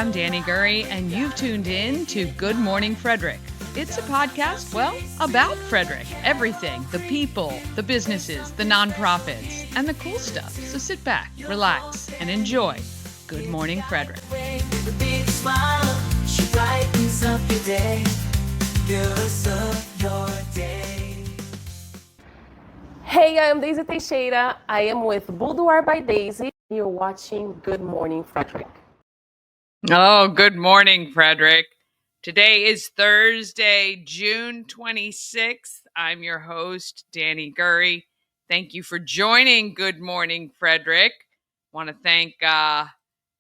I'm Danny Gurry, and you've tuned in to Good Morning Frederick. It's a podcast, well, about Frederick. Everything, the people, the businesses, the nonprofits, and the cool stuff. So sit back, relax, and enjoy Good Morning Frederick. Hey, I'm Daisy Teixeira. I am with Boudoir by Daisy. You're watching Good Morning Frederick. Oh, good morning, Frederick. Today is Thursday, June 26th. I'm your host, Danny Gurry. Thank you for joining Good Morning Frederick. Want to thank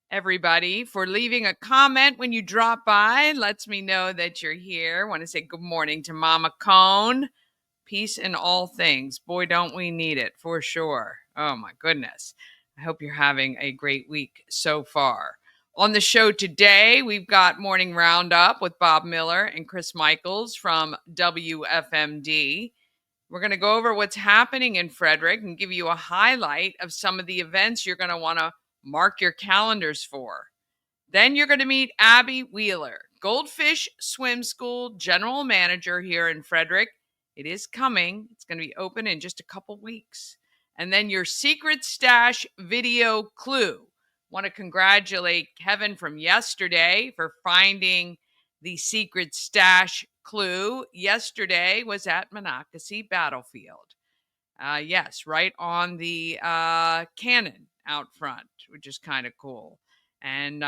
everybody for leaving a comment when you drop by. Lets me know that you're here. Want to say good morning to Mama Cone. Peace in all things. Boy, don't we need it for sure. Oh my goodness. I hope you're having a great week so far. On the show today, we've got Morning Roundup with Bob Miller and Chris Michaels from WFMD. We're going to go over what's happening in Frederick and give you a highlight of some of the events you're going to want to mark your calendars for. Then you're going to meet Abby Wheeler, Goldfish Swim School General Manager here in Frederick. It is coming. It's going to be open in just a couple weeks. And then your secret stash video clue. Want to congratulate Kevin from yesterday for finding the secret stash clue. Yesterday was at Monocacy Battlefield. Yes, right on the cannon out front, which is kind of cool. And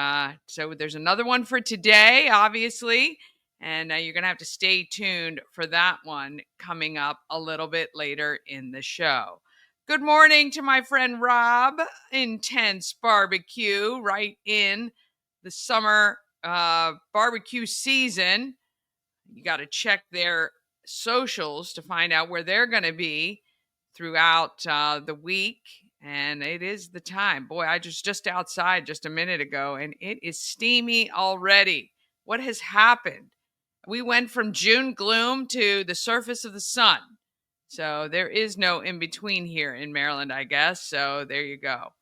so there's another one for today, obviously. And you're going to have to stay tuned for that one coming up a little bit later in the show. Good morning to my friend Rob, Intense Barbecue, right in the summer barbecue season. You got to check their socials to find out where they're going to be throughout the week. And it is the time. Boy, I just outside just a minute ago, and it is steamy already. What has happened? We went from June gloom to the surface of the sun. So there is no in between here in Maryland, I guess. So there you go.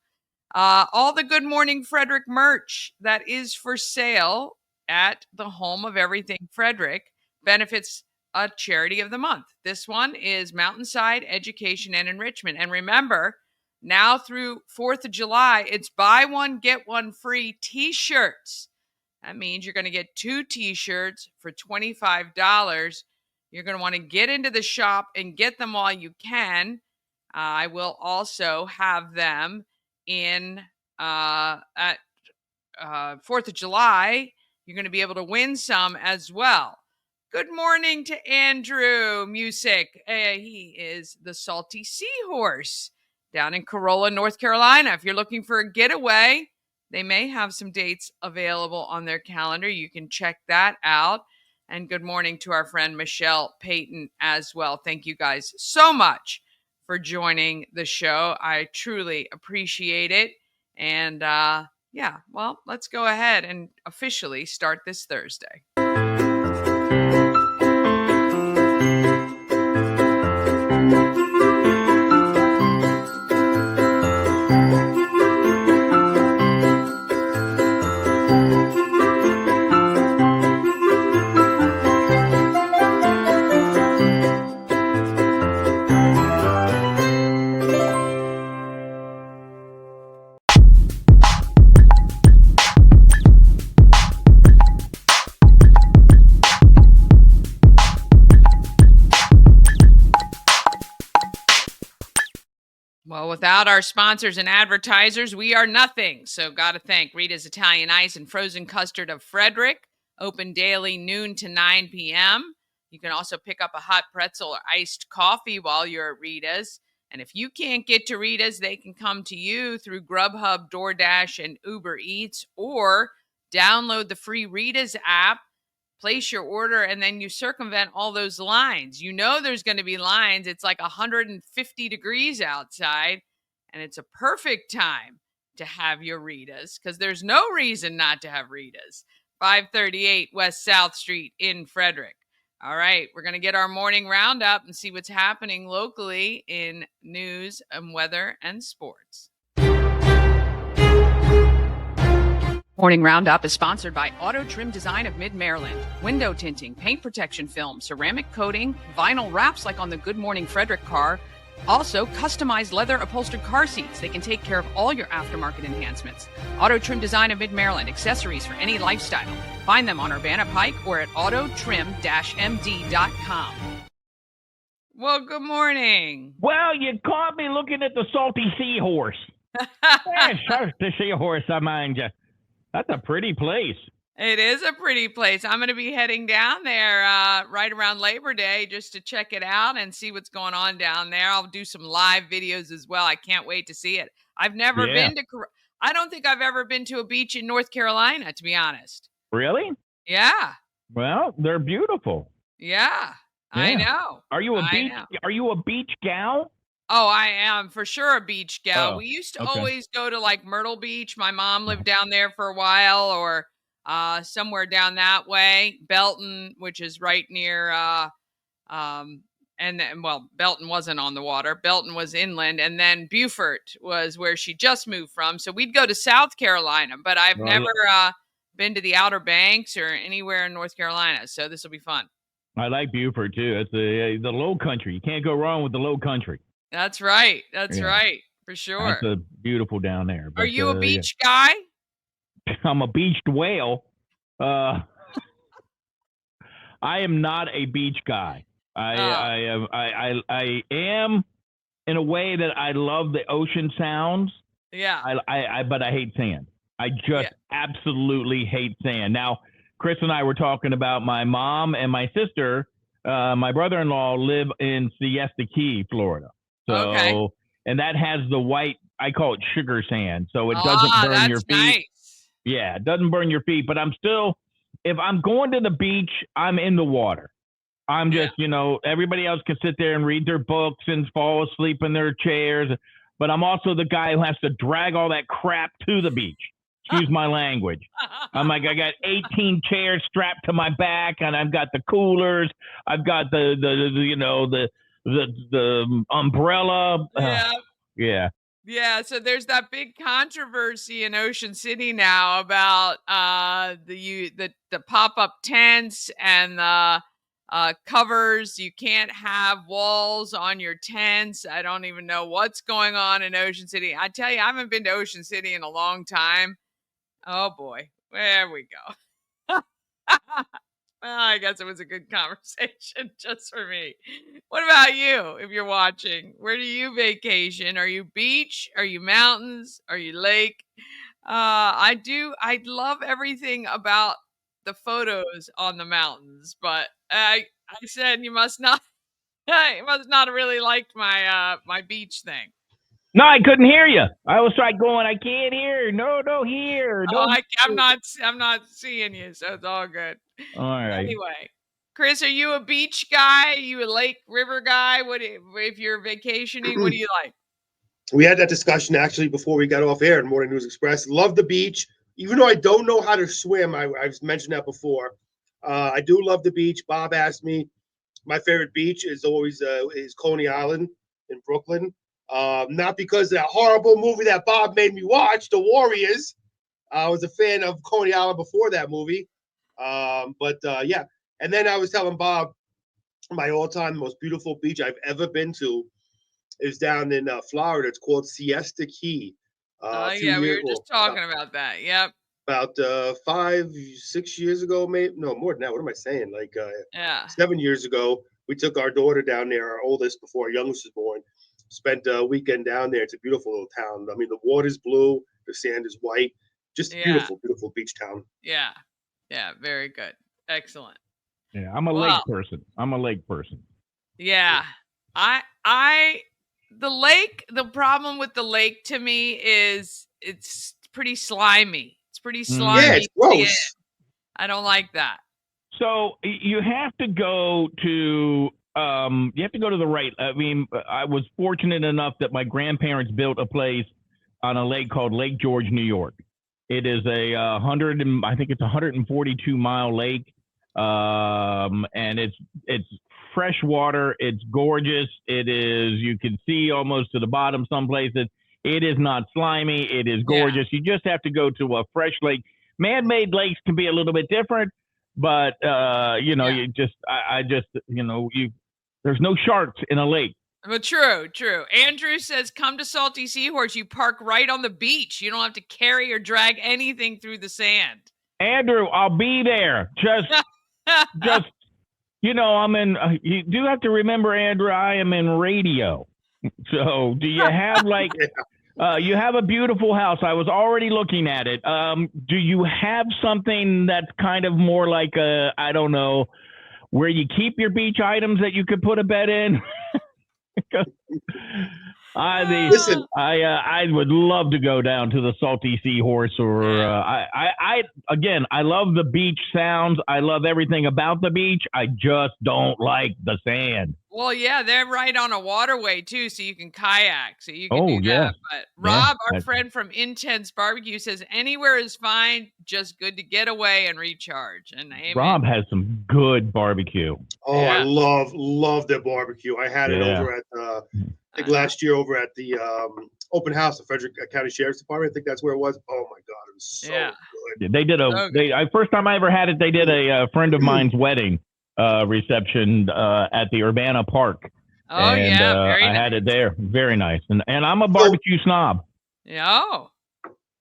All the Good Morning Frederick merch that is for sale at the home of everything Frederick benefits a charity of the month. This one is Mountainside Education and Enrichment. And remember, now through 4th of July, it's buy one, get one free t-shirts. That means you're going to get 2 t-shirts for $25. You're going to want to get into the shop and get them while you can. I will also have them in at 4th of July. You're going to be able to win some as well. Good morning to Andrew Music. He is the Salty Seahorse down in Corolla, North Carolina. If you're looking for a getaway, they may have some dates available on their calendar. You can check that out. And good morning to our friend Michelle Payton as well. Thank you guys so much for joining the show. I truly appreciate it. And well, let's go ahead and officially start this Thursday. Well, without our sponsors and advertisers, we are nothing. So got to thank Rita's Italian Ice and Frozen Custard of Frederick. Open daily noon to 9 p.m. You can also pick up a hot pretzel or iced coffee while you're at Rita's. And if you can't get to Rita's, they can come to you through Grubhub, DoorDash, and Uber Eats, or download the free Rita's app. Place your order, and then you circumvent all those lines. You know there's going to be lines. It's like 150 degrees outside, and it's a perfect time to have your Rita's because there's no reason not to have Rita's. 538 West South Street in Frederick. All right, we're going to get our morning roundup and see what's happening locally in news and weather and sports. Morning Roundup is sponsored by Auto Trim Design of Mid-Maryland. Window tinting, paint protection film, ceramic coating, vinyl wraps like on the Good Morning Frederick car. Also, customized leather upholstered car seats. They can take care of all your aftermarket enhancements. Auto Trim Design of Mid-Maryland, accessories for any lifestyle. Find them on Urbana Pike or at autotrim-md.com. Well, good morning. Well, you caught me looking at the salty seahorse. The seahorse, I mind you. That's a pretty place. It is a pretty place. I'm going to be heading down there right around Labor Day just to check it out and see what's going on down there. I'll do some live videos as well. I can't wait to see it. I've never been to, I don't think I've ever been to a beach in North Carolina, to be honest. Really? Yeah. Well, they're beautiful. Yeah. I know. Are you a beach gal? Oh, I am for sure a beach gal. Oh, We used to always go to like Myrtle Beach. My mom lived down there for a while, or somewhere down that way. Belton, which is right near and then, well, Belton wasn't on the water. Belton was inland, and then Beaufort was where she just moved from. So we'd go to South Carolina, but I've never been to the Outer Banks or anywhere in North Carolina. So this will be fun. I like Beaufort too. It's the low country. You can't go wrong with the low country. That's right. That's right. For sure. It's beautiful down there. But, are you a beach guy? I'm a beached whale. I am not a beach guy. I am in a way that I love the ocean sounds. Yeah. But I hate sand. I just absolutely hate sand. Now, Chris and I were talking about my mom and my sister. My brother-in-law live in Siesta Key, Florida. So, and that has the white, I call it sugar sand. So it doesn't burn your feet. Nice. Yeah, it doesn't burn your feet. But I'm still, if I'm going to the beach, I'm in the water. I'm just, everybody else can sit there and read their books and fall asleep in their chairs. But I'm also the guy who has to drag all that crap to the beach. Excuse my language. I'm like, I got 18 chairs strapped to my back, and I've got the coolers. I've got the umbrella. Yeah. So there's that big controversy in Ocean City now about the pop-up tents and the covers. You can't have walls on your tents. I don't even know what's going on in Ocean City. I tell you, I haven't been to Ocean City in a long time. Oh boy, there we go. Well, I guess it was a good conversation just for me. What about you? If you're watching, where do you vacation? Are you beach? Are you mountains? Are you lake? I love everything about the photos on the mountains, but I said you must not have really liked my my beach thing. No, I couldn't hear you. I was like going, I can't hear. No, hear. I'm not seeing you, so it's all good. All right. Anyway, Chris, are you a beach guy? Are you a lake river guy? If you're vacationing? What do you like? We had that discussion actually before we got off air in Morning News Express. Love the beach, even though I don't know how to swim. I've mentioned that before. I do love the beach. Bob asked me. My favorite beach is always is Coney Island in Brooklyn. Not because of that horrible movie that Bob made me watch, The Warriors. I was a fan of Coney Island before that movie. Yeah. And then I was telling Bob my all-time most beautiful beach I've ever been to is down in Florida. It's called Siesta Key. We were just talking about that. Yep. About 5-6 years ago, maybe. No, more than that. What am I saying? 7 years ago, we took our daughter down there, our oldest, before our youngest was born. Spent a weekend down there. It's a beautiful little town. I mean, the water's blue, the sand is white. Just beautiful, beautiful beach town. Yeah. Yeah, very good. Excellent. Yeah, I'm a lake person. Yeah. The problem with the lake to me is it's pretty slimy. It's pretty slimy. Yeah, it's gross. I don't like that. So you have to go to the right. I mean, I was fortunate enough that my grandparents built a place on a lake called Lake George, New York. It is a 142-mile lake, and it's fresh water. It's gorgeous. It is. You can see almost to the bottom some places. It is not slimy. It is gorgeous. Yeah. You just have to go to a fresh lake. man-made lakes can be a little bit different, but you just, I just, there's no sharks in a lake. Well, true. Andrew says, come to Salty Seahorse. You park right on the beach. You don't have to carry or drag anything through the sand. Andrew, I'll be there. Just, I'm in, you do have to remember, Andrew, I am in radio. So do you have you have a beautiful house. I was already looking at it. Do you have something that's kind of more like I don't know, where you keep your beach items that you could put a bed in? Listen, I would love to go down to the Salty Seahorse, or I love the beach sounds. I love everything about the beach. I just don't like the sand. Well, yeah, they're right on a waterway too, so you can kayak. So you can do that. But Rob, our friend from Intense Barbecue, says anywhere is fine, just good to get away and recharge. And Rob has some good barbecue. Oh, yeah. I love their barbecue. I had it over at I think last year over at the open house of Frederick County Sheriff's Department. I think that's where it was. Oh my God, it was so good. They did first time I ever had it. They did a friend of mine's wedding reception at the Urbana Park. Oh, and, very I nice. had it there. Very nice. And I'm a barbecue snob.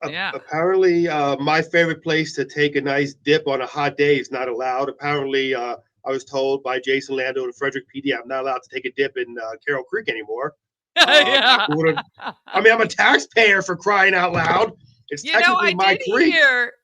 Apparently, my favorite place to take a nice dip on a hot day is not allowed. Apparently, I was told by Jason Lando and Frederick PD I'm not allowed to take a dip in Carroll Creek anymore. I'm a taxpayer, for crying out loud. It's technically my creek.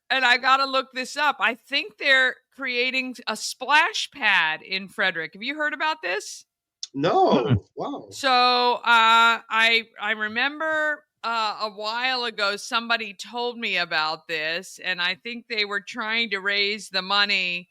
And I got to look this up. I think they're creating a splash pad in Frederick. Have you heard about this? No. Wow. So I remember a while ago somebody told me about this, and I think they were trying to raise the money.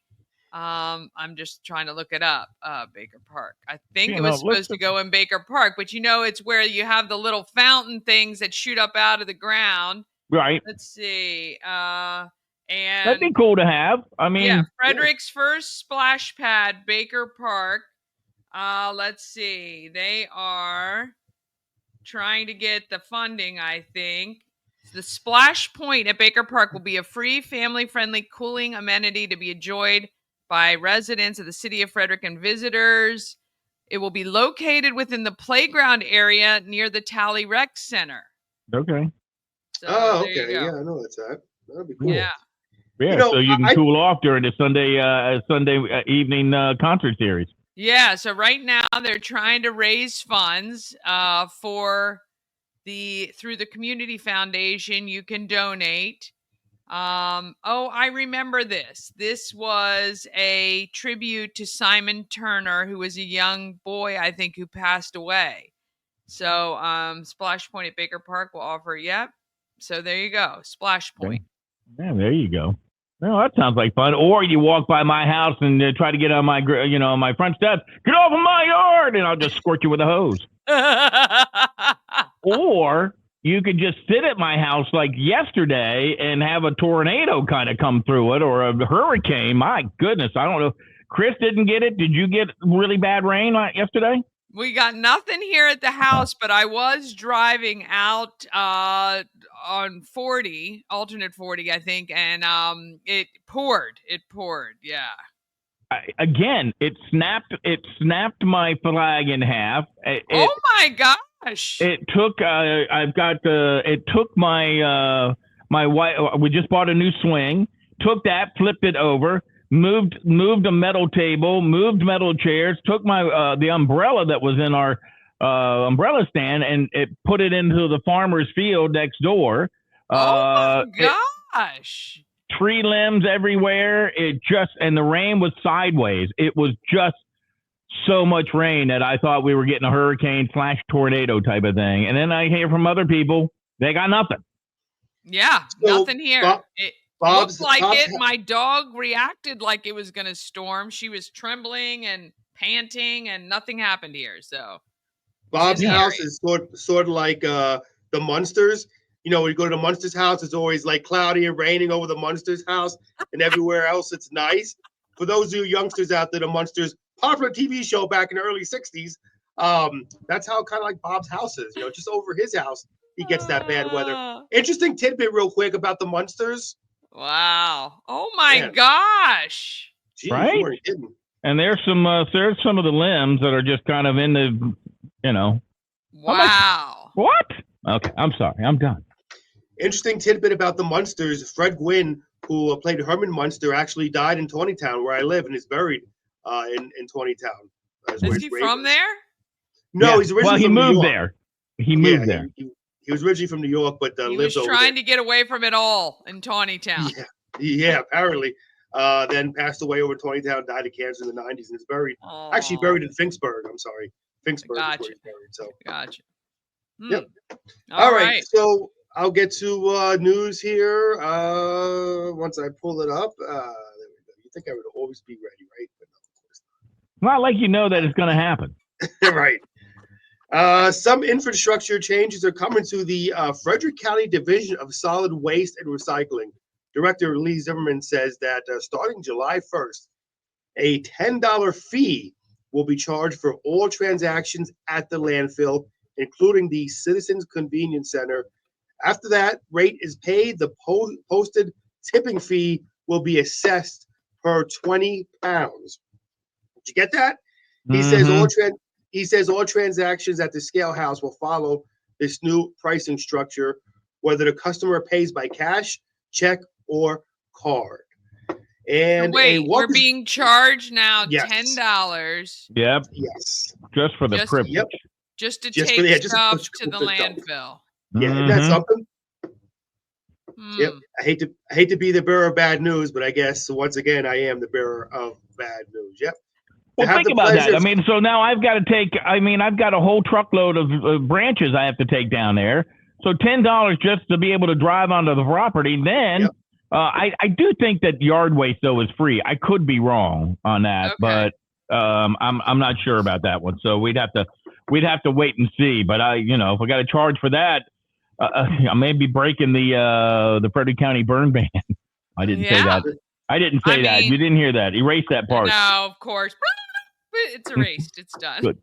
I'm just trying to look it up. Baker Park. I think it was supposed to go in Baker Park, but it's where you have the little fountain things that shoot up out of the ground. Right. Let's see. And that'd be cool to have. I mean, Frederick's first splash pad, Baker Park. Let's see. They are trying to get the funding, I think. The Splash Point at Baker Park will be a free, family-friendly cooling amenity to be enjoyed by residents of the city of Frederick and visitors. It will be located within the playground area near the Tally Rec Center. Okay. So, okay. Yeah, I know that's that. That'd be cool. Yeah. Yeah, so you can cool off during the Sunday evening concert series. Yeah, so right now they're trying to raise funds through the community foundation. You can donate. I remember this. This was a tribute to Simon Turner, who was a young boy, I think, who passed away. So Splash Point at Baker Park will offer, So there you go, Splash Point. Yeah, there you go. Well, that sounds like fun. Or you walk by my house and try to get on my, my front steps. Get off of my yard, and I'll just squirt you with a hose. Or you could just sit at my house like yesterday and have a tornado kind of come through it, or a hurricane. My goodness, I don't know. Chris didn't get it. Did you get really bad rain yesterday? We got nothing here at the house, but I was driving out on alternate 40, I think, and it poured. Yeah. Again, it snapped my flag in half. Oh my gosh! It took. It took my my wife. We just bought a new swing. Took that, flipped it over. Moved a metal table, moved metal chairs, took my the umbrella that was in our umbrella stand, and it put it into the farmer's field next door. Oh my gosh! Tree limbs everywhere. And the rain was sideways. It was just so much rain that I thought we were getting a hurricane / tornado type of thing. And then I hear from other people, they got nothing. Yeah, nothing here. Looked like it. My dog reacted like it was going to storm. She was trembling and panting, and nothing happened here. So Bob's house is sort of like the Munsters. When you go to the Munsters house, it's always like cloudy and raining over the Munsters house, and everywhere else it's nice. For those of you youngsters out there, the Munsters, popular TV show back in the early '60s. That's how kind of like Bob's house is. Just over his house, he gets that bad weather. Interesting tidbit, real quick, about the Munsters. Wow. Oh my gosh. Jeez, right? You weren't kidding. And there's some of the limbs that are just kind of in the, Wow. What? Okay, I'm sorry. I'm done. Interesting tidbit about the Munsters. Fred Gwynn, who played Herman Munster, actually died in Tawnytown, where I live, and is buried in Tawnytown. Is he from there? No, he's originally he from New moved York. there. He moved there. He was originally from New York, but he lived was trying to get away from it all in Tawnytown. Yeah, apparently. Then passed away over in Tawnytown, died of cancer in the 90s, and is buried. Actually, buried in Finksburg. I'm sorry, Finksburg is where he's buried. So, gotcha. Yep. All right. So I'll get to news here once I pull it up. There we go. You think I would always be ready, right? But no, of course not. Not like you know that it's going to happen. Right. Some infrastructure changes are coming to the Frederick County Division of Solid Waste and Recycling. Director Lee Zimmerman says that starting July 1st, a $10 fee will be charged for all transactions at the landfill, including the Citizens Convenience Center. After that rate is paid, the posted tipping fee will be assessed per 20 pounds. Did you get that? He says all transactions at the scale house will follow this new pricing structure, whether the customer pays by cash, check, or card. And wait, we're being charged now $10. Yep. Yes. Just for the privilege. Yep. Just to take stuff to the landfill. Yeah, isn't that something? Yep. I hate to be the bearer of bad news, but I guess once again I am the bearer of bad news. Yep. Well, think about that. I mean, so now I've got a whole truckload of branches I have to take down there. So $10 just to be able to drive onto the property. Then I do think that yard waste though is free. I could be wrong on that, but I'm not sure about that one. So we'd have to wait and see. But if we got to charge for that, I may be breaking the Frederick County burn ban. I didn't say that. I didn't say that. You didn't hear that. Erase that part. No, of course. It's erased. It's done. Good.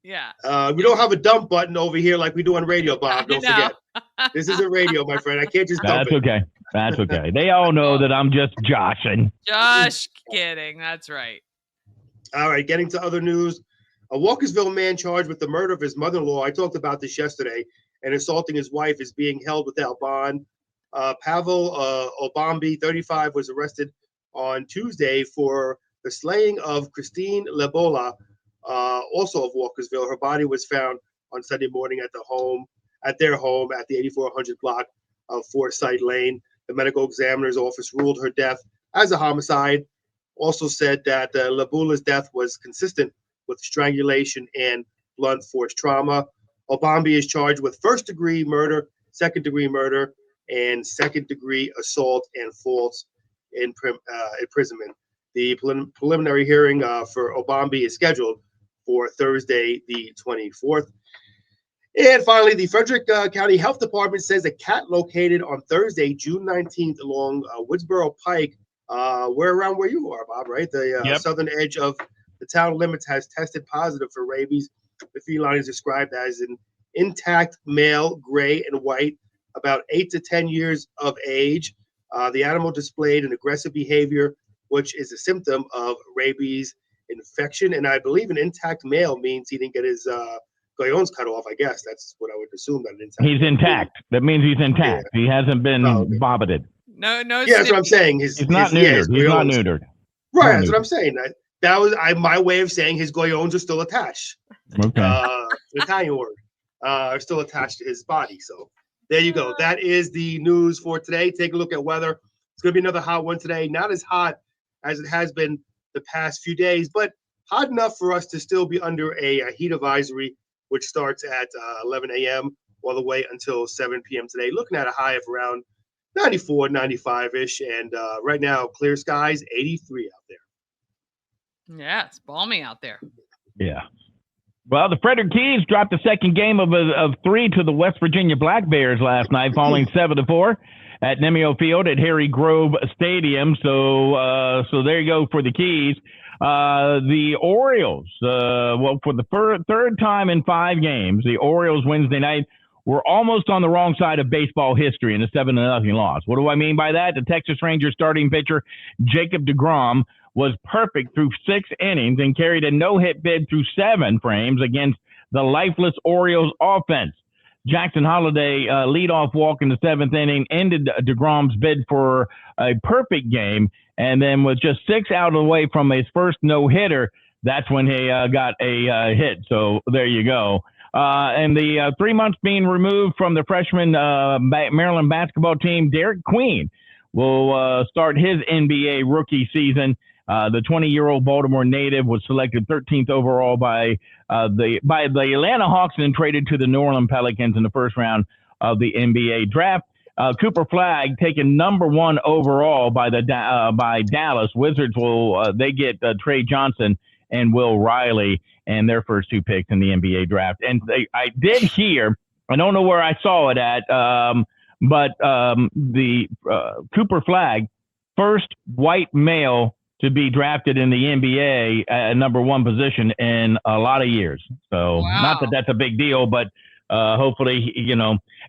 Yeah. We don't have a dump button over here like we do on radio, Bob. Don't forget. This isn't radio, my friend. I can't just dump it. Okay. That's okay. They all know that I'm just joshing. Just kidding. That's right. All right. Getting to other news. A Walkersville man charged with the murder of his mother-in-law. I talked about this yesterday. And assaulting his wife is being held without bond. Pavel Obambi, 35, was arrested on Tuesday for the slaying of Christine Lebola, also of Walkersville. Her body was found on Sunday morning at their home at the 8400 block of Forsyth Lane. The medical examiner's office ruled her death as a homicide. Also said that Lebola's death was consistent with strangulation and blunt force trauma. Obambi is charged with first-degree murder, second-degree murder, and second-degree assault and false imprisonment. The preliminary hearing for Obambi is scheduled for Thursday, the 24th. And finally, the Frederick County Health Department says a cat located on Thursday, June 19th, along Woodsboro Pike, around where you are, Bob, right? The southern edge of the town limits has tested positive for rabies. The feline is described as an intact male, gray and white, about 8 to 10 years of age. The animal displayed an aggressive behavior, which is a symptom of rabies infection. And I believe an intact male means he didn't get his goyons cut off. I guess that's what I would assume. He's intact. That means he's intact. Yeah. He hasn't been vomited. No. Yeah, that's what I'm saying. He's not neutered. He's not neutered. Right, that's what I'm saying. That was my way of saying his goyons are still attached. Okay. An Italian word. Are still attached to his body. So there you go. That is the news for today. Take a look at weather. It's going to be another hot one today. Not as hot as it has been the past few days, but hot enough for us to still be under a heat advisory, which starts at 11 a.m. all the way until 7 p.m. today. Looking at a high of around 94, 95-ish. And right now, clear skies, 83 out there. Yeah, it's balmy out there. Yeah. Well, the Frederick Keys dropped the second game of 3 to the West Virginia Black Bears last night, falling 7-4 at Nemeo Field at Harry Grove Stadium. So there you go for the Keys. The Orioles, for the third time in 5 games, the Orioles Wednesday night were almost on the wrong side of baseball history in a 7-0 loss. What do I mean by that? The Texas Rangers starting pitcher, Jacob deGrom, was perfect through 6 innings and carried a no-hit bid through 7 frames against the lifeless Orioles offense. Jackson Holliday leadoff walk in the 7th inning ended deGrom's bid for a perfect game, and then with just 6 out of the way from his first no-hitter, that's when he got a hit. So there you go. And the 3 months being removed from the freshman Maryland basketball team, Derek Queen will start his NBA rookie season. The 20-year-old Baltimore native was selected 13th overall by the Atlanta Hawks and traded to the New Orleans Pelicans in the first round of the NBA draft. Cooper Flagg taken number 1 overall by Dallas. Wizards will they get Trey Johnson and Will Riley and their first 2 picks in the NBA draft. And I did hear, I don't know where I saw it at, but the Cooper Flagg, first white male to be drafted in the NBA at number 1 position in a lot of years. So Not that that's a big deal, but hopefully,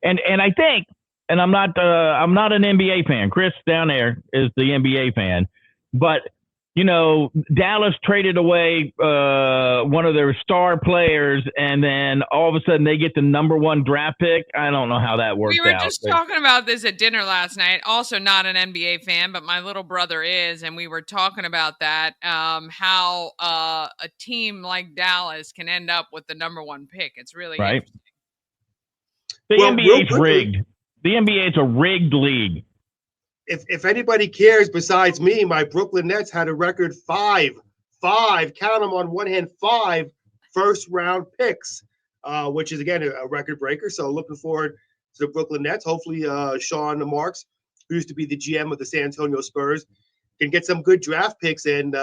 and I think, and I'm not an NBA fan. Chris down there is the NBA fan, but Dallas traded away one of their star players, and then all of a sudden they get the number 1 draft pick. I don't know how that worked out. We were just talking about this at dinner last night. Also not an NBA fan, but my little brother is, and we were talking about that, how a team like Dallas can end up with the number 1 pick. It's really interesting. The NBA's rigged. The NBA is a rigged league. If anybody cares besides me, my Brooklyn Nets had a record 5, count them on one hand, 5 first-round picks, which is, again, a record breaker. So looking forward to the Brooklyn Nets. Hopefully Sean Marks, who used to be the GM of the San Antonio Spurs, can get some good draft picks, and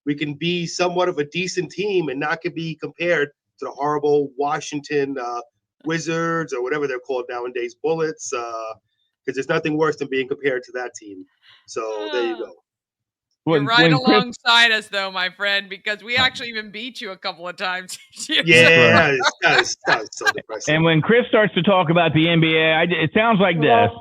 we can be somewhat of a decent team and not be compared to the horrible Washington Wizards or whatever they're called nowadays, Bullets, because there's nothing worse than being compared to that team. So there you go. You're right alongside us, though, my friend, because we actually even beat you a couple of times. Yeah, that's so depressing. And when Chris starts to talk about the NBA, it sounds like this.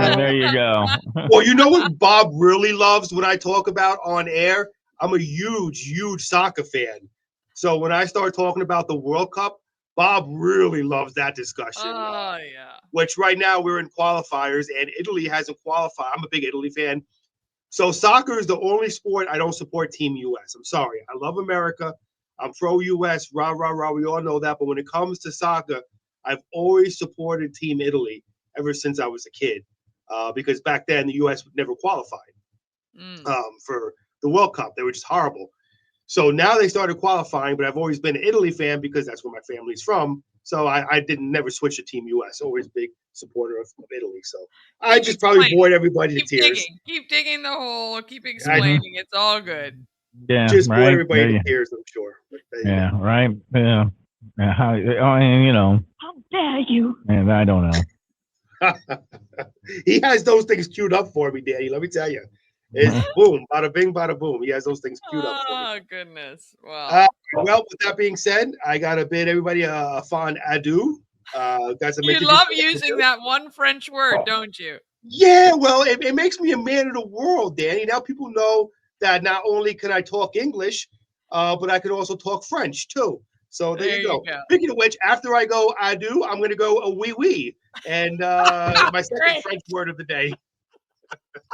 There you go. Well, you know what Bob really loves when I talk about on air? I'm a huge soccer fan. So when I start talking about the World Cup, Bob really loves that discussion. Oh, yeah. Which right now we're in qualifiers, and Italy hasn't qualified. I'm a big Italy fan. So soccer is the only sport I don't support Team US. I'm sorry. I love America. I'm pro-US, rah, rah, rah. We all know that. But when it comes to soccer, I've always supported Team Italy ever since I was a kid, because back then the US never qualified for the World Cup. They were just horrible. So now they started qualifying, but I've always been an Italy fan because that's where my family's from. So I never switch to Team US. Always big supporter of Italy. So I just probably bored everybody to tears. Keep digging the hole. Keep explaining. It's all good. Yeah, just bored everybody to tears, I'm sure. Yeah, right. Yeah. How dare you? And I don't know. He has those things queued up for me, Danny. Let me tell you. It's boom, bada bing, bada boom. He has those things queued up for me. Oh, goodness. Wow. Well, with that being said, I got to bid everybody a fond adieu. You love using that one French word, don't you? Yeah, well, it makes me a man of the world, Danny. Now people know that not only can I talk English, but I can also talk French, too. So there you go. Speaking of which, after I go adieu, I'm going to go a oui oui. And my second French word of the day.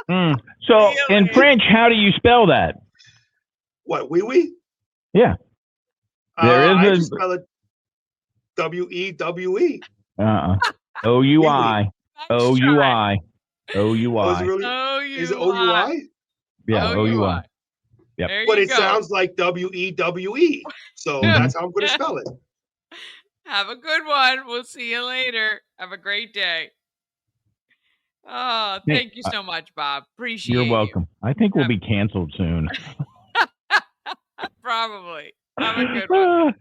So in French, how do you spell that? What, oui oui? Yeah. I just spell it W-E-W-E. O-U-I. O-U-I. O-U-I. Is it O-U-I? Yeah, O-U-I. Yep. But it sounds like W-E-W-E. So that's how I'm going to spell it. Have a good one. We'll see you later. Have a great day. Oh, thank you so much, Bob. Appreciate it. You're welcome. I think we'll be canceled soon. Probably. Have a good one.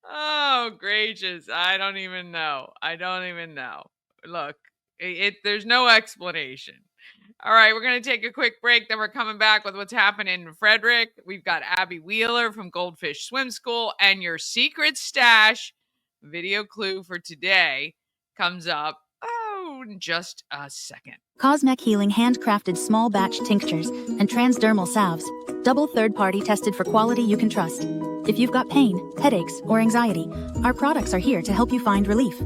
Oh, gracious. I don't even know. Look, there's no explanation. All right, we're going to take a quick break. Then we're coming back with what's happening in Frederick. We've got Abby Wheeler from Goldfish Swim School, and your secret stash video clue for today comes up in just a second. Cosmec Healing handcrafted small batch tinctures and transdermal salves, double third-party tested for quality you can trust. If you've got pain, headaches, or anxiety, our products are here to help you find relief.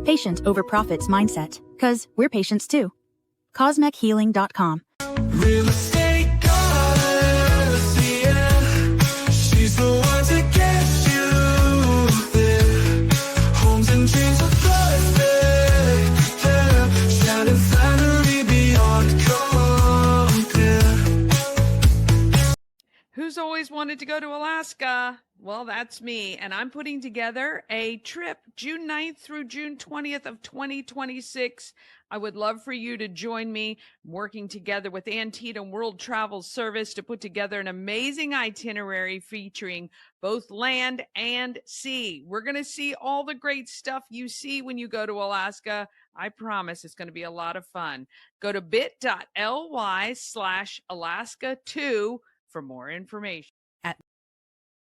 Patient over profits mindset, 'cause we're patients too. CosmecHealing.com. Real estate goddess, yeah. She's the one to get you there. Homes and dreams are perfect, yeah. Shining scenery beyond compare. Who's always wanted to go to Alaska? Well, that's me, and I'm putting together a trip June 9th through June 20th of 2026. I would love for you to join me working together with Antietam World Travel Service to put together an amazing itinerary featuring both land and sea. We're going to see all the great stuff you see when you go to Alaska. I promise it's going to be a lot of fun. Go to bit.ly/Alaska2 for more information.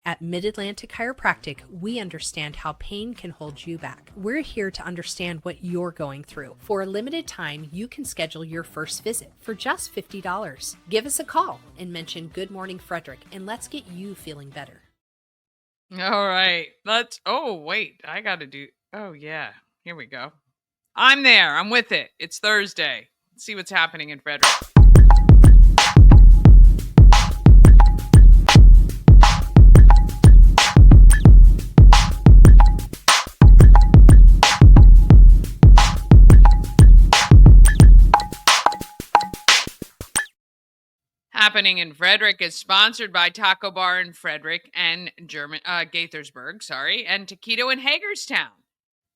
At Mid-Atlantic Chiropractic, we understand how pain can hold you back. We're here to understand what you're going through. For a limited time, you can schedule your first visit for just $50. Give us a call and mention Good Morning Frederick, and let's get you feeling better. All right. Yeah. Here we go. I'm there. I'm with it. It's Thursday. Let's see what's happening in Frederick. Happening in Frederick is sponsored by Taco Bar in Frederick and Gaithersburg, and Taquito in Hagerstown.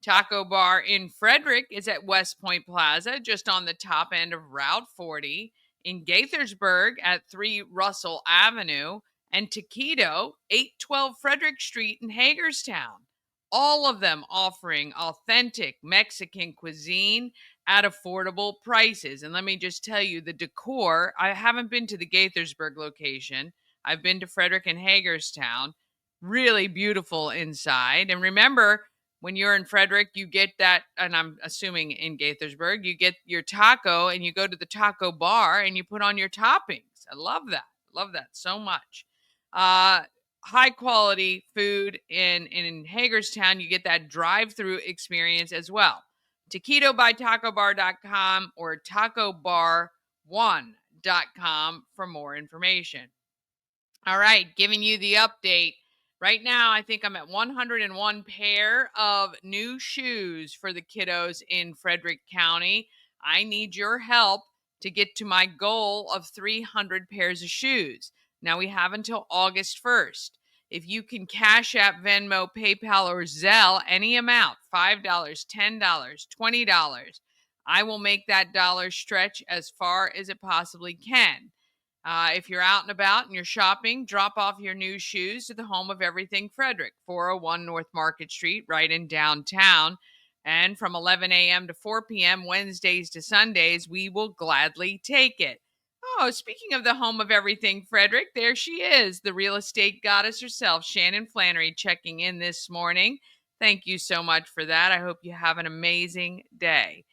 Taco Bar in Frederick is at West Point Plaza, just on the top end of Route 40, in Gaithersburg at 3 Russell Avenue, and Taquito, 812 Frederick Street in Hagerstown. All of them offering authentic Mexican cuisine at affordable prices. And let me just tell you, the decor, I haven't been to the Gaithersburg location. I've been to Frederick and Hagerstown. Really beautiful inside. And remember, when you're in Frederick, you get that, and I'm assuming in Gaithersburg, you get your taco and you go to the taco bar and you put on your toppings. I love that. Love that so much. High quality food in Hagerstown. You get that drive-through experience as well. Taquito by tacobar.com or tacobar1.com for more information. All right, giving you the update. Right now, I think I'm at 101 pair of new shoes for the kiddos in Frederick County. I need your help to get to my goal of 300 pairs of shoes. Now, we have until August 1st. If you can Cash App, Venmo, PayPal, or Zelle, any amount, $5, $10, $20, I will make that dollar stretch as far as it possibly can. If you're out and about and you're shopping, drop off your new shoes to the home of everything Frederick, 401 North Market Street, right in downtown. And from 11 a.m. to 4 p.m., Wednesdays to Sundays, we will gladly take it. Oh, speaking of the home of everything Frederick, there she is, the real estate goddess herself, Shannon Flannery, checking in this morning. Thank you so much for that. I hope you have an amazing day.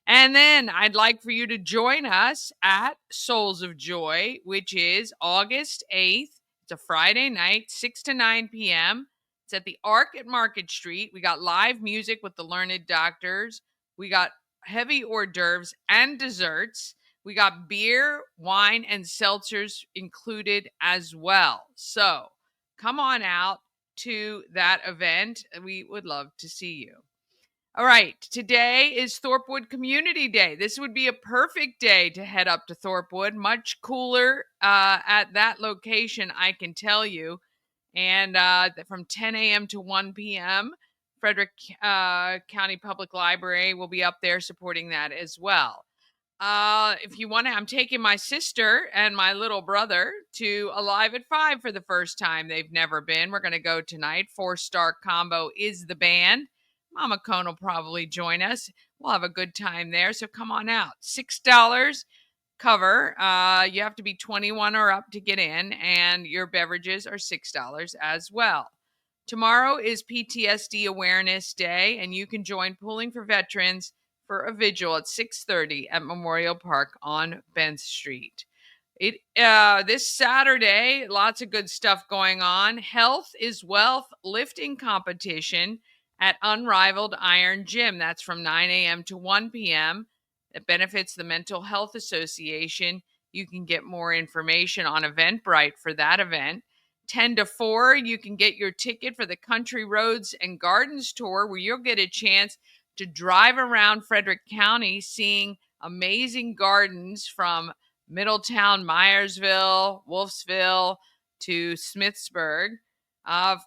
And then I'd like for you to join us at Souls of Joy, which is August 8th. It's a Friday night, 6 to 9 p.m. It's at the Arc at Market Street. We got live music with the Learned Doctors. We got heavy hors d'oeuvres and desserts. We got beer, wine, and seltzers included as well. So come on out to that event. We would love to see you. All right, today is Thorpewood Community Day. This would be a perfect day to head up to Thorpewood. Much cooler at that location, I can tell you. And from 10 a.m. to 1 p.m., Frederick County Public Library will be up there supporting that as well. If you want to, I'm taking my sister and my little brother to Alive at 5 for the first time. They've never been. We're going to go tonight. 4-star combo is the band. Mama Cone will probably join us. We'll have a good time there. So come on out. $6 cover. You have to be 21 or up to get in, and your beverages are $6 as well. Tomorrow is PTSD Awareness Day, and you can join Pooling for Veterans for a vigil at 6:30 at Memorial Park on Bent Street. This Saturday, lots of good stuff going on. Health is Wealth lifting competition at Unrivaled Iron Gym. That's from 9 a.m. to 1 p.m. It benefits the Mental Health Association. You can get more information on Eventbrite for that event. 10 to 4, you can get your ticket for the Country Roads and Gardens Tour, where you'll get a chance to drive around Frederick County seeing amazing gardens from Middletown, Myersville, Wolfsville to Smithsburg.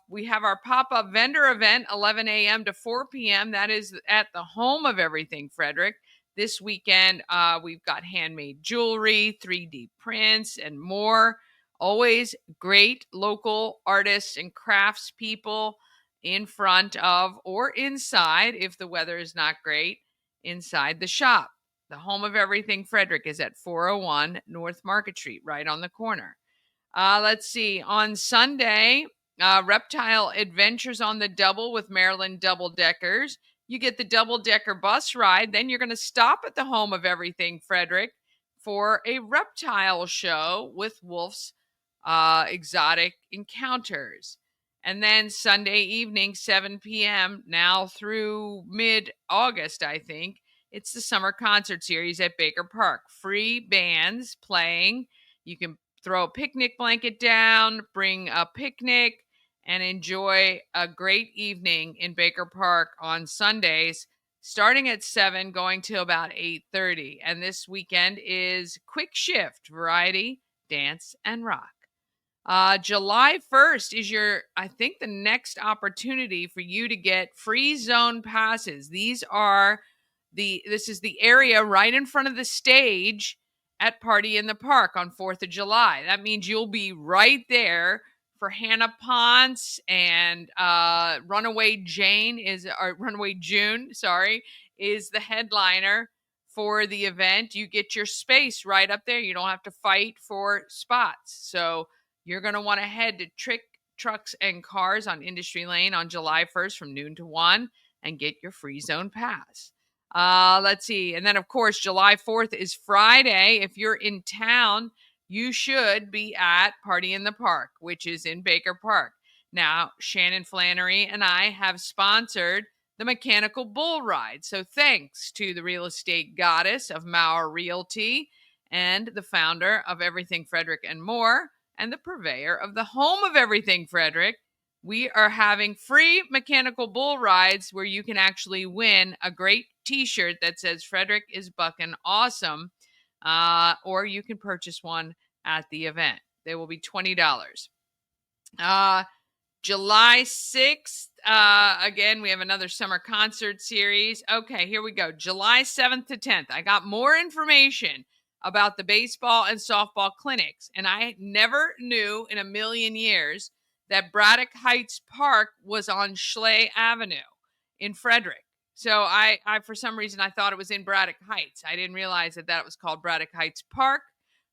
We have our pop-up vendor event, 11 a.m. to 4 p.m. That is at the home of everything Frederick. This weekend, we've got handmade jewelry, 3D prints, and more. Always great local artists and crafts people in front of or inside, if the weather is not great, inside the shop. The home of everything Frederick is at 401 North Market Street, right on the corner. Let's see. On Sunday, Reptile Adventures on the Double with Maryland Double Deckers. You get the double decker bus ride. Then you're going to stop at the home of everything Frederick for a reptile show with Wolf's Exotic Encounters. And then Sunday evening, 7 p.m., now through mid-August, I think, it's the summer concert series at Baker Park. Free bands playing. You can throw a picnic blanket down, bring a picnic, and enjoy a great evening in Baker Park on Sundays, starting at 7, going till about 8:30. And this weekend is quick shift, variety, dance, and rock. July 1st is I think the next opportunity for you to get free zone passes. This is the area right in front of the stage at Party in the Park on 4th of July. That means you'll be right there for Hannah Ponce and Runaway June, is the headliner for the event. You get your space right up there. You don't have to fight for spots. So you're going to want to head to Trick Trucks and Cars on Industry Lane on July 1st from noon to 1 and get your free zone pass. Let's see. And then, of course, July 4th is Friday. If you're in town, you should be at Party in the Park, which is in Baker Park. Now, Shannon Flannery and I have sponsored the Mechanical Bull Ride. So thanks to the real estate goddess of Mauer Realty and the founder of Everything Frederick and More, and the purveyor of the home of everything Frederick, we are having free mechanical bull rides where you can actually win a great t-shirt that says Frederick is bucking awesome, or you can purchase one at the event. They will be $20. July 6th, again, we have another summer concert series. Okay, here we go. July 7th to 10th. I got more information about the baseball and softball clinics. And I never knew in a million years that Braddock Heights Park was on Schley Avenue in Frederick. So I for some reason, I thought it was in Braddock Heights. I didn't realize that was called Braddock Heights Park,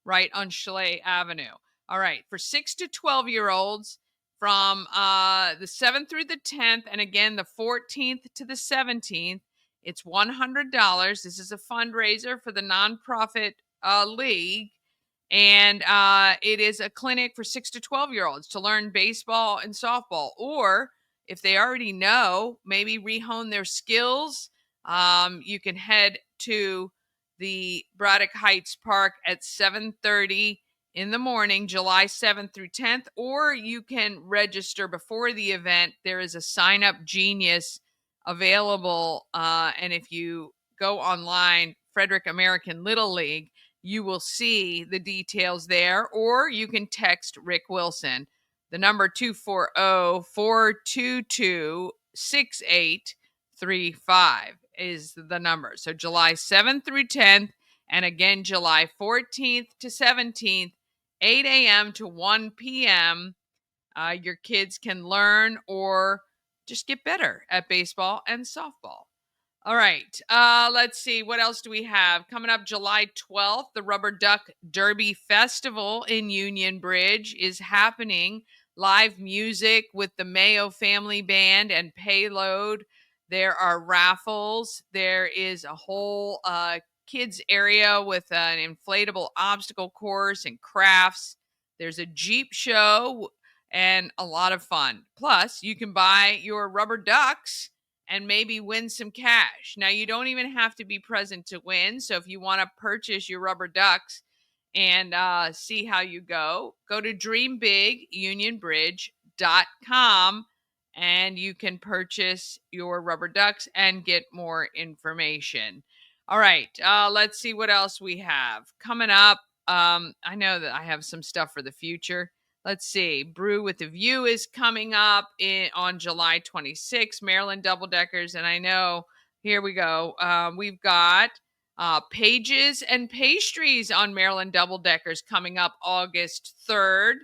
right on Schley Avenue. All right, for 6 to 12-year-olds from the 7th through the 10th, and again, the 14th to the 17th, it's $100. This is a fundraiser for the nonprofit league, and it is a clinic for 6 to 12-year-olds to learn baseball and softball, or if they already know, maybe rehone their skills. You can head to the Braddock Heights Park at 7:30 in the morning, July 7th through 10th, or you can register before the event. There is a Sign Up Genius available, and if you go online, Frederick American Little League, you will see the details there, or you can text Rick Wilson. The number 240-422-6835 is the number. So July 7th through 10th, and again, July 14th to 17th, 8 a.m. to 1 p.m. Your kids can learn or just get better at baseball and softball. All right. Let's see. What else do we have? Coming up July 12th, the Rubber Duck Derby Festival in Union Bridge is happening. Live music with the Mayo Family Band and Payload. There are raffles. There is a whole kids area with an inflatable obstacle course and crafts. There's a Jeep show and a lot of fun. Plus, you can buy your rubber ducks and maybe win some cash. Now, you don't even have to be present to win. So if you want to purchase your rubber ducks and see how you go to dreambigunionbridge.com and you can purchase your rubber ducks and get more information. All right, let's see what else we have coming up. I know that I have some stuff for the future. Let's see. Brew with the View is coming up on July 26th, Maryland Double Deckers. And I know, here we go. We've got Pages and Pastries on Maryland Double Deckers coming up August 3rd.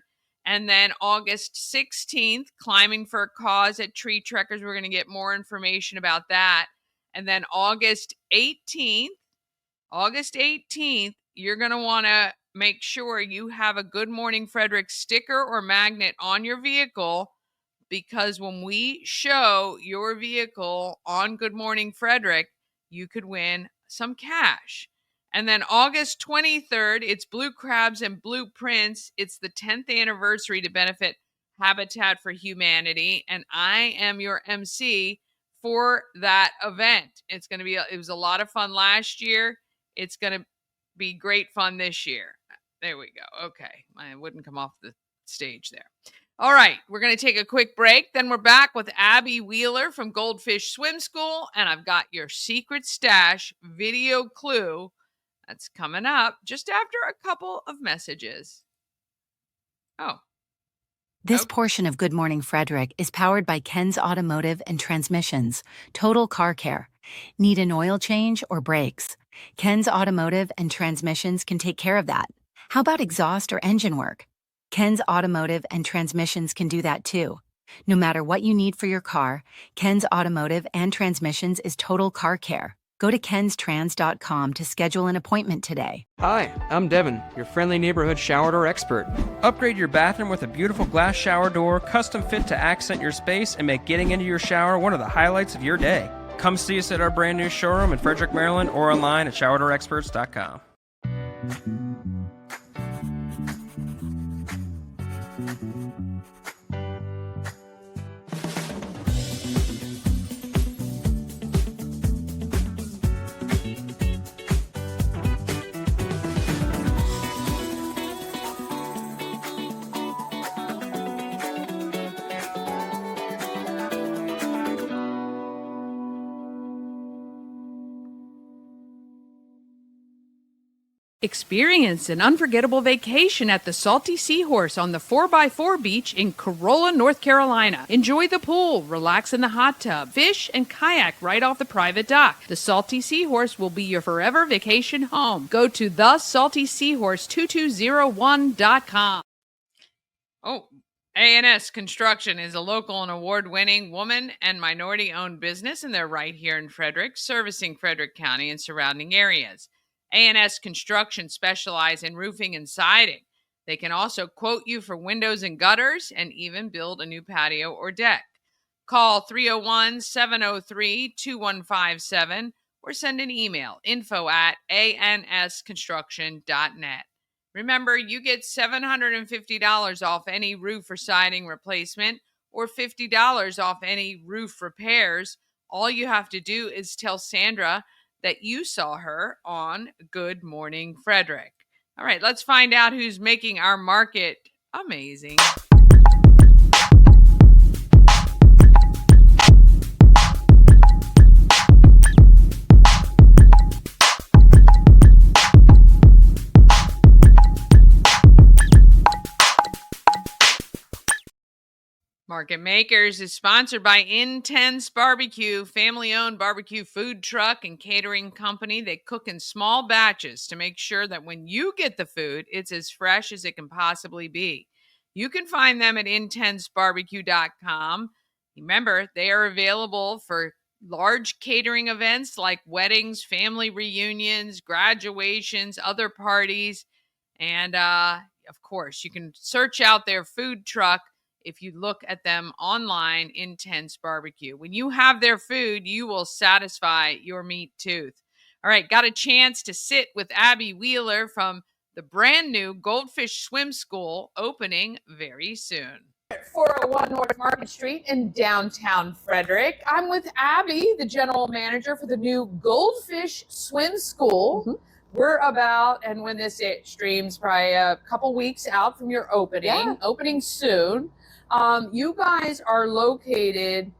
And then August 16th, Climbing for a Cause at Tree Trekkers. We're going to get more information about that. And then August 18th, you're going to want to make sure you have a Good Morning Frederick sticker or magnet on your vehicle, because when we show your vehicle on Good Morning Frederick, you could win some cash. And then August 23rd, it's Blue Crabs and Blueprints. It's the 10th anniversary to benefit Habitat for Humanity. And I am your MC for that event. It was a lot of fun last year. It's going to be great fun this year. There we go. Okay. I wouldn't come off the stage there. All right. We're going to take a quick break. Then we're back with Abby Wheeler from Goldfish Swim School. And I've got your secret stash video clue that's coming up just after a couple of messages. Oh. This portion of Good Morning Frederick is powered by Ken's Automotive and Transmissions, Total Car Care. Need an oil change or brakes? Ken's Automotive and Transmissions can take care of that. How about exhaust or engine work? Ken's Automotive and Transmissions can do that too. No matter what you need for your car, Ken's Automotive and Transmissions is Total Car Care. Go to kenstrans.com to schedule an appointment today. Hi, I'm Devin, your friendly neighborhood shower door expert. Upgrade your bathroom with a beautiful glass shower door, custom fit to accent your space and make getting into your shower one of the highlights of your day. Come see us at our brand new showroom in Frederick, Maryland, or online at showerdoorexperts.com. Experience an unforgettable vacation at the Salty Seahorse on the 4x4 beach in Corolla, North Carolina. Enjoy the pool, relax in the hot tub, fish, and kayak right off the private dock. The Salty Seahorse will be your forever vacation home. Go to thesaltyseahorse2201.com. Oh, A&S Construction is a local and award-winning woman and minority-owned business, and they're right here in Frederick, servicing Frederick County and surrounding areas. A&S Construction specialize in roofing and siding. They can also quote you for windows and gutters and even build a new patio or deck. Call 301-703-2157 or send an email, info@ansconstruction.net. Remember, you get $750 off any roof or siding replacement or $50 off any roof repairs. All you have to do is tell Sandra that you saw her on Good Morning Frederick. All right, let's find out who's making our market amazing. Market Makers is sponsored by Intense Barbecue, family-owned barbecue food truck and catering company. They cook in small batches to make sure that when you get the food, it's as fresh as it can possibly be. You can find them at intensebarbecue.com. Remember, they are available for large catering events like weddings, family reunions, graduations, other parties. And of course, you can search out their food truck if you look at them online, Intense Barbecue. When you have their food, you will satisfy your meat tooth. All right, got a chance to sit with Abby Wheeler from the brand new Goldfish Swim School, opening very soon. 401 North Market Street in downtown Frederick. I'm with Abby, the general manager for the new Goldfish Swim School. Mm-hmm. We're about, and when this streams, probably a couple weeks out from your opening soon. You guys are located,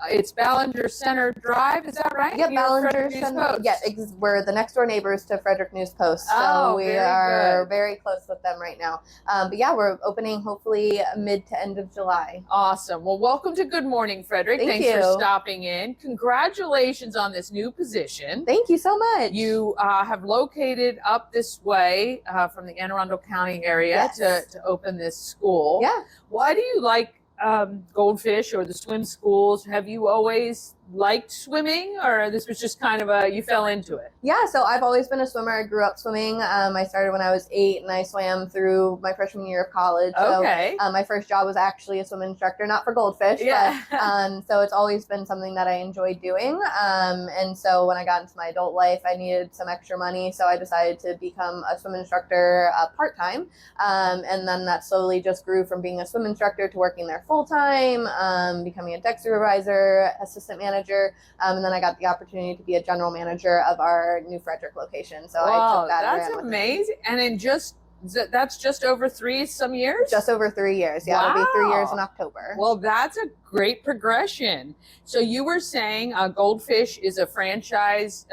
it's Ballinger Center Drive, is that right? Yep, Ballinger Center. Yeah, we're the next door neighbors to Frederick News Post, so we are very close with them right now. But yeah, we're opening hopefully mid to end of July. Awesome. Well, welcome to Good Morning, Frederick. Thanks for stopping in. Congratulations on this new position. Thank you so much. You have located up this way from the Anne Arundel County area to open this school. Yeah. Why do you like Goldfish or the swim schools? Have you always liked swimming, or this was just kind of you fell into it? Yeah, so I've always been a swimmer. I grew up swimming. I started when I was 8 and I swam through my freshman year of college. Okay. So my first job was actually a swim instructor, not for Goldfish, but so it's always been something that I enjoyed doing. And so when I got into my adult life, I needed some extra money, so I decided to become a swim instructor part-time. And then that slowly just grew from being a swim instructor to working there full-time, becoming a deck supervisor, assistant manager, and then I got the opportunity to be a general manager of our new Frederick location. So I took that. That's amazing. And in that's just over 3 some years? Just over 3 years. Yeah, wow. It'll be 3 years in October. Well, that's a great progression. So you were saying Goldfish is a franchise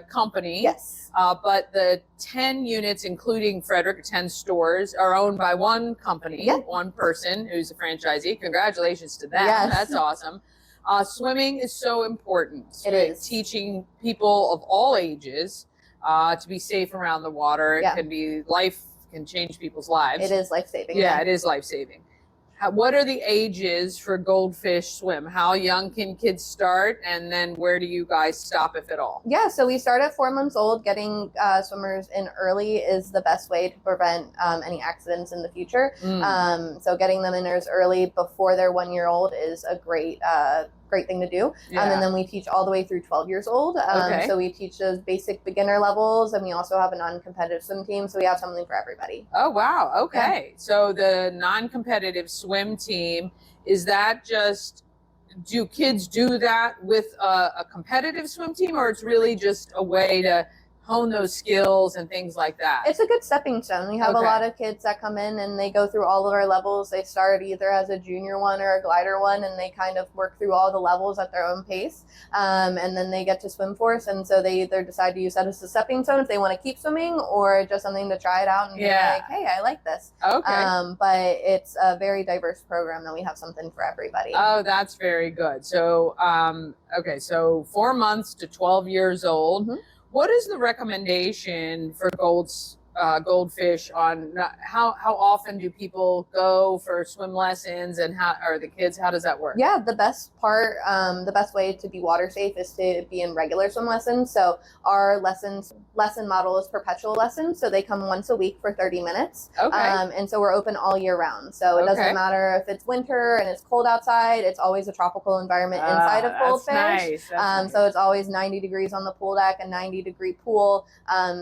company. Yes. But the 10 units, including Frederick, 10 stores, are owned by one company, one person who's a franchisee. Congratulations to them. Yes. That's awesome. Swimming is so important. It is. Teaching people of all ages to be safe around the water. Yeah. It can be can change people's lives. It is life-saving. Yeah, it is life-saving. What are the ages for Goldfish Swim? How young can kids start? And then where do you guys stop, if at all? Yeah, so we start at 4 months old. Getting swimmers in early is the best way to prevent any accidents in the future. So getting them in as early before they're 1 year old is a great thing to do. And then we teach all the way through 12 years old. So we teach those basic beginner levels, and we also have a non-competitive swim team, so we have something for everybody. Oh, wow. Okay. Yeah. So the non-competitive swim team, is that just, do kids do that with a competitive swim team, or it's really just a way to hone those skills and things like that? It's a good stepping stone. We have a lot of kids that come in and they go through all of our levels. They start either as a junior one or a glider one, and they kind of work through all the levels at their own pace. And then they get to swim force, and so they either decide to use that as a stepping stone if they want to keep swimming, or just something to try it out and be like, hey, I like this. Okay. But it's a very diverse program that we have something for everybody. Oh, that's very good. So, so 4 months to 12 years old. Mm-hmm. What is the recommendation for Goldfish on how often do people go for swim lessons, and how does that work? Yeah, the best way to be water safe is to be in regular swim lessons. So our lesson model is perpetual lessons. So they come once a week for 30 minutes. Okay. And so we're open all year round. So it doesn't matter if it's winter and it's cold outside, it's always a tropical environment inside of Goldfish. That's nice. So it's always 90 degrees on the pool deck, a 90-degree pool.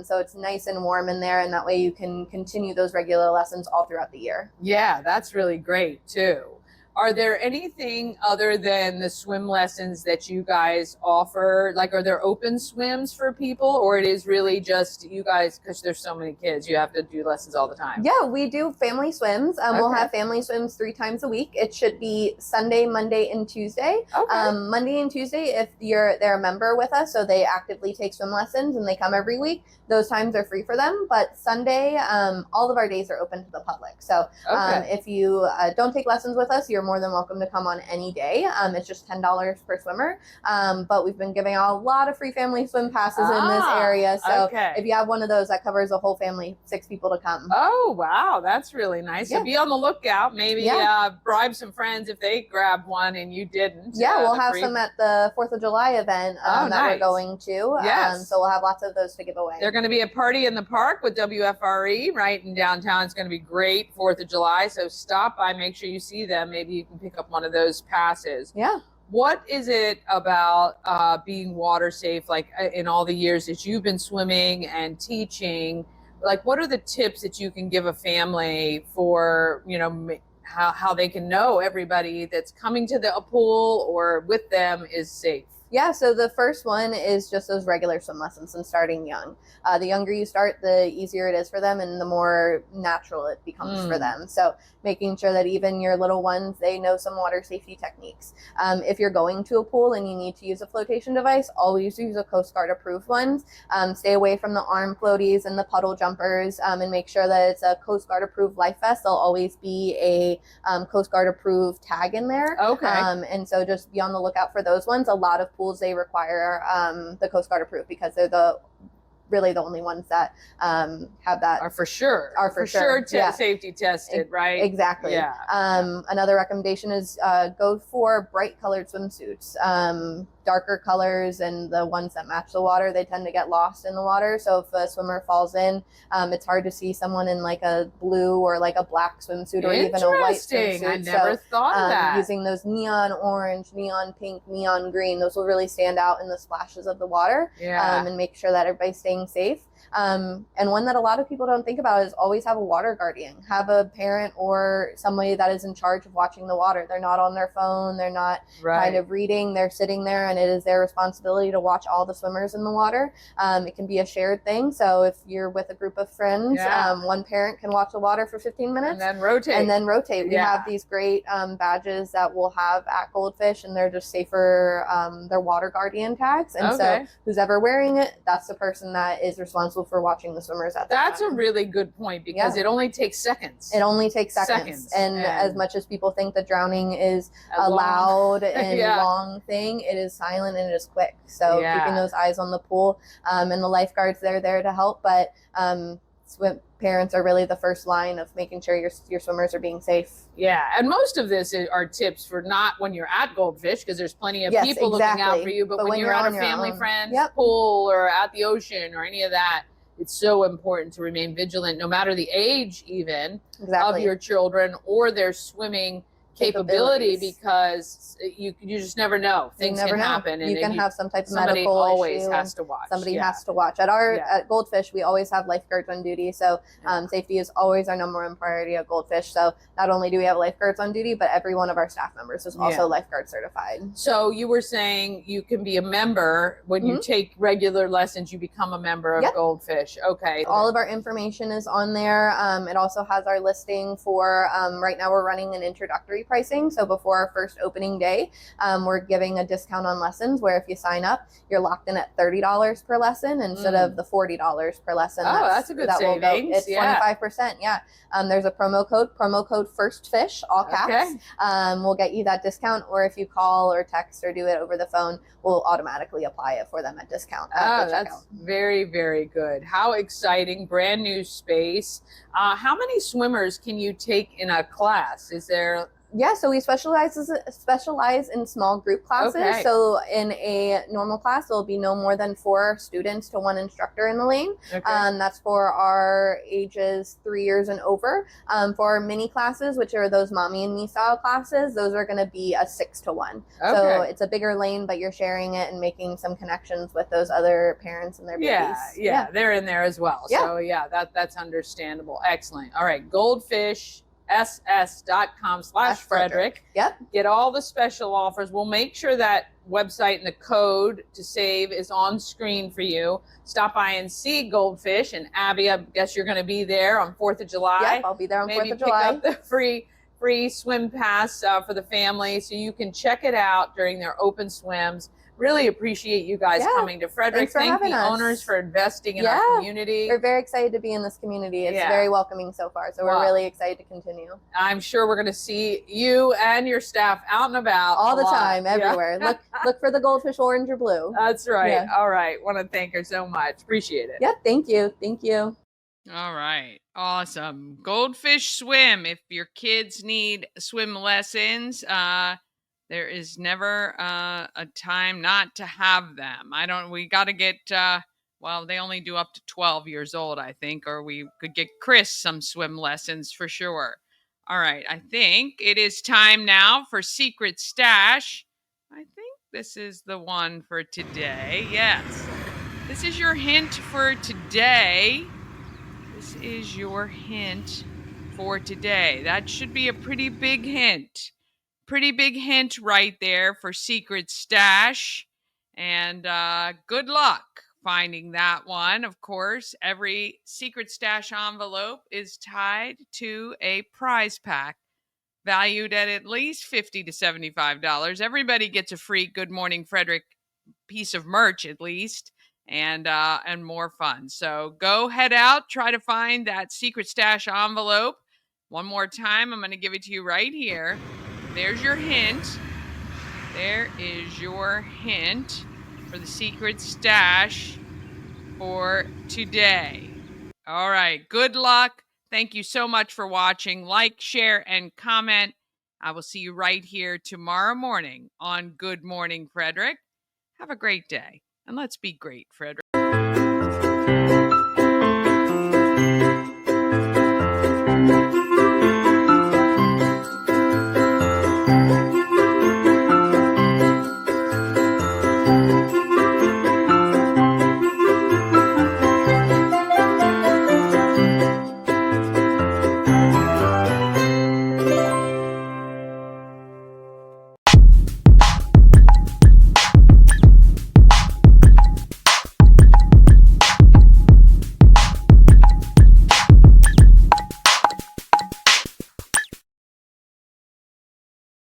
So it's nice and warm in there, and that way you can continue those regular lessons all throughout the year. Yeah, that's really great too. Are there anything other than the swim lessons that you guys offer? Like, are there open swims for people, or it is really just you guys, because there's so many kids, you have to do lessons all the time? Yeah, we do family swims. We'll have family swims 3 times a week. It should be Sunday, Monday, and Tuesday. Monday and Tuesday, if they're a member with us, so they actively take swim lessons and they come every week, those times are free for them. But Sunday, all of our days are open to the public. So if you don't take lessons with us, you're more than welcome to come on any day. It's just $10 per swimmer. But we've been giving out a lot of free family swim passes in this area. So if you have one of those, that covers a whole family, 6 people to come. Oh, wow. That's really nice. Yeah. So be on the lookout. Maybe bribe some friends if they grabbed one and you didn't. Yeah, we'll have some at the 4th of July event that we're going to. Yes. So we'll have lots of those to give away. They're going to be a party in the park with WFRE right in downtown. It's going to be great, 4th of July. So stop by, make sure you see them. Maybe you can pick up one of those passes. Yeah. What is it about being water safe, like in all the years that you've been swimming and teaching? Like, what are the tips that you can give a family for, you know, how they can know everybody that's coming to a pool or with them is safe? Yeah, so the first one is just those regular swim lessons and starting young. The younger you start, the easier it is for them and the more natural it becomes for them. So making sure that even your little ones, they know some water safety techniques. If you're going to a pool and you need to use a flotation device, always use a Coast Guard approved ones. Stay away from the arm floaties and the puddle jumpers, and make sure that it's a Coast Guard approved life vest. There'll always be a Coast Guard approved tag in there. Okay. And so just be on the lookout for those ones. A lot of pools, they require the Coast Guard approved because they're really the only ones that have that. Are for sure safety tested, right? Exactly. Yeah. Another recommendation is go for bright colored swimsuits. Darker colors and the ones that match the water, they tend to get lost in the water. So if a swimmer falls in, it's hard to see someone in like a blue or like a black swimsuit or even a white swimsuit. I never thought of that. Using those neon orange, neon pink, neon green, those will really stand out in the splashes of the water. And make sure that everybody's staying safe. And one that a lot of people don't think about is always have a water guardian. Have a parent or somebody that is in charge of watching the water. They're not on their phone. They're not kind of reading. They're sitting there, and it is their responsibility to watch all the swimmers in the water. It can be a shared thing. So if you're with a group of friends, one parent can watch the water for 15 minutes. And then rotate. We have these great badges that we'll have at Goldfish, and they're just safer. They're water guardian tags. And so who's ever wearing it, that's the person that is responsible for watching the swimmers at that That's time. A really good point because it only takes seconds. It only takes seconds. And as much as people think that drowning is a loud and long thing, it is silent and it is quick. So keeping those eyes on the pool, and the lifeguards, they're there to help. But parents are really the first line of making sure your swimmers are being safe. Yeah, and most of this are tips for not when you're at Goldfish, because there's plenty of people looking out for you, but when you're at a family friend's pool or at the ocean or any of that, it's so important to remain vigilant, no matter the age even of your children or their swimming capability, because you just never know. Things can happen, and you can have some type of somebody medical always issue. has to watch. Somebody has to watch. At Goldfish, we always have lifeguards on duty, so safety is always our number one priority at Goldfish. So not only do we have lifeguards on duty, but every one of our staff members is also lifeguard certified. So you were saying you can be a member when you take regular lessons. You become a member of Goldfish. Okay. All of our information is on there. It also has our listing for right now. We're running an introductory pricing. So before our first opening day, we're giving a discount on lessons where if you sign up, you're locked in at $30 per lesson instead of the $40 per lesson. That's a good savings. It's 25%. Yeah. There's a promo code FIRSTFISH, all caps. We'll get you that discount, or if you call or text or do it over the phone, we'll automatically apply it for them at discount. That's very, very good. How exciting. Brand new space. How many swimmers can you take in a class? Is there... Yeah, so we specialize in small group classes. So in a normal class, there'll be no more than 4 students to 1 instructor in the lane. That's for our ages 3 years and over. For our mini classes, which are those mommy and me style classes, those are going to be a 6 to 1. So it's a bigger lane, but you're sharing it and making some connections with those other parents and their babies. Yeah, they're in there as well. So that's understandable. Excellent. All right, Goldfish ss.com/Frederick. Get all the special offers. We'll make sure that website and the code to save is on screen for you. Stop by and see Goldfish. And Abby, I guess you're going to be there on 4th of July. Yep, I'll be there on 4th of July. Maybe pick up the free swim pass for the family so you can check it out during their open swims. really appreciate you guys coming to Frederick. Thank the owners for investing in our community. We're very excited to be in this community. It's very welcoming so far, so we're really excited to continue. I'm sure we're going to see you and your staff out and about all the time, everywhere. Look for the goldfish, orange or blue. That's right. All right. Want to thank her so much. Appreciate it. Yep. Thank you. Thank you. All right. Awesome. Goldfish Swim. If your kids need swim lessons, there is never a time not to have them. We got to get, they only do up to 12 years old, I think, or we could get Chris some swim lessons for sure. All right. I think it is time now for Secret Stash. I think this is the one for today. Yes. This is your hint for today. This is your hint for today. That should be a pretty big hint. Pretty big hint right there for Secret Stash. And good luck finding that one. Of course, every Secret Stash envelope is tied to a prize pack valued at least $50 to $75. Everybody gets a free Good Morning Frederick piece of merch at least, and more fun. So go head out, try to find that Secret Stash envelope. One more time, I'm going to give it to you right here. There's your hint. There is your hint for the Secret Stash for today. All right, good luck. Thank you so much for watching. Like, share, and comment. I will see you right here tomorrow morning on Good Morning Frederick. Have a great day, and let's be great, Frederick.